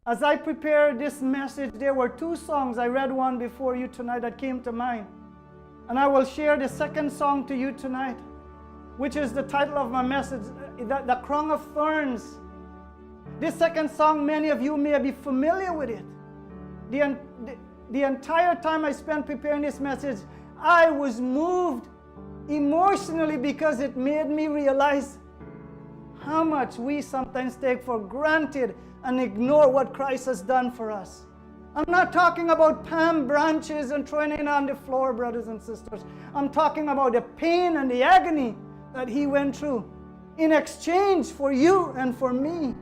As I prepared this message, there were two songs. I read one before you tonight that came to mind. And I will share the second song to you tonight, which is the title of my message, The Crown of Thorns. This second song, many of you may be familiar with it. The entire time I spent preparing this message, I was moved emotionally because it made me realize how much we sometimes take for granted and ignore what Christ has done for us. I'm not talking about palm branches and throwing it on the floor, brothers and sisters. I'm talking about the pain and the agony that He went through in exchange for you and for me.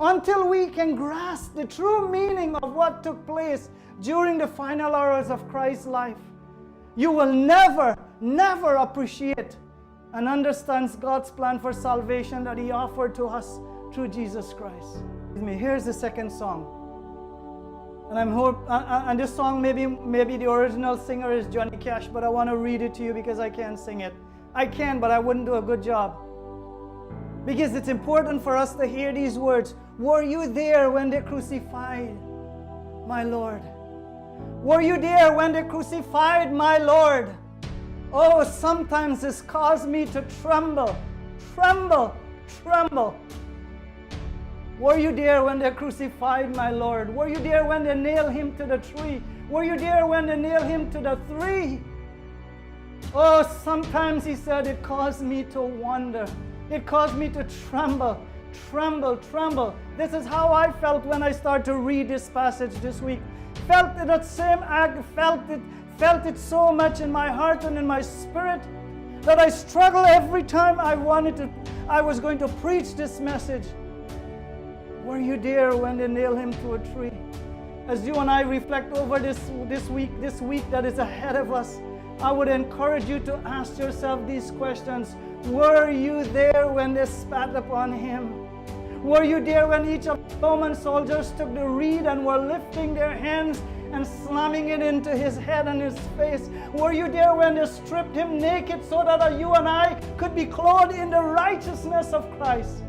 Until we can grasp the true meaning of what took place during the final hours of Christ's life, you will never, never appreciate and understand God's plan for salvation that He offered to us through Jesus Christ. Here's the second song. And this song, maybe the original singer is Johnny Cash, but I want to read it to you because I can't sing it. I can, but I wouldn't do a good job. Because it's important for us to hear these words. Were you there when they crucified my Lord? Were you there when they crucified my Lord? Oh, sometimes this caused me to tremble, tremble, tremble. Were you there when they crucified my Lord? Were you there when they nailed Him to the tree? Were you there when they nailed Him to the tree? Oh, sometimes He said it caused me to wonder. It caused me to tremble, tremble, tremble. This is how I felt when I started to read this passage this week. Felt it, that same act, felt it so much in my heart and in my spirit that I struggled every time I was going to preach this message. Were you there when they nailed Him to a tree? As you and I reflect over this week that is ahead of us, I would encourage you to ask yourself these questions. Were you there when they spat upon Him? Were you there when each of the Roman soldiers took the reed and were lifting their hands and slamming it into His head and His face? Were you there when they stripped Him naked so that you and I could be clothed in the righteousness of Christ?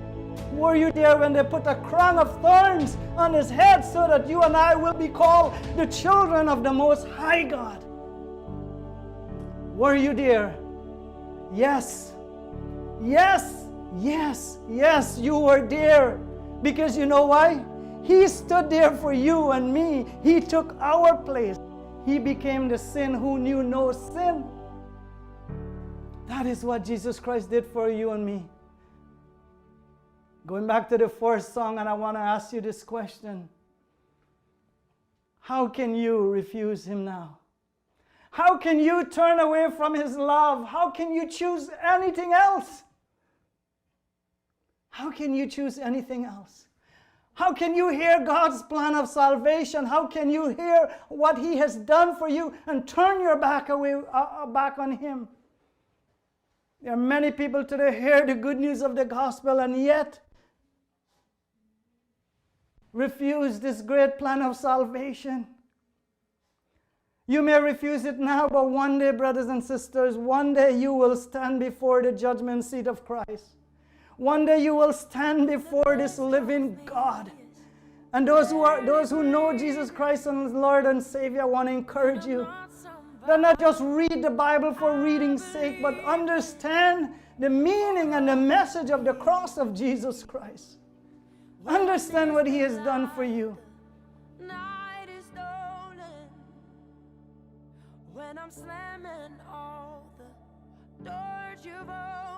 Were you there when they put a crown of thorns on His head so that you and I will be called the children of the Most High God? Were you there? Yes. Yes. Yes. Yes, you were there. Because you know why? He stood there for you and me. He took our place. He became the sin who knew no sin. That is what Jesus Christ did for you and me. Going back to the first song, and I want to ask you this question. How can you refuse Him now? How can you turn away from His love? How can you choose anything else? How can you choose anything else? How can you hear God's plan of salvation? How can you hear what He has done for you and turn your back on Him? There are many people today hear the good news of the gospel and yet refuse this great plan of salvation. You may refuse it now, but one day, brothers and sisters, one day you will stand before the judgment seat of Christ. One day you will stand before this living God. And those who know Jesus Christ as Lord and Savior, I want to encourage you. Do not just read the Bible for reading's sake, but understand the meaning and the message of the cross of Jesus Christ. Understand what He has done for you. Night is stolen when I'm slamming all the doors you've opened.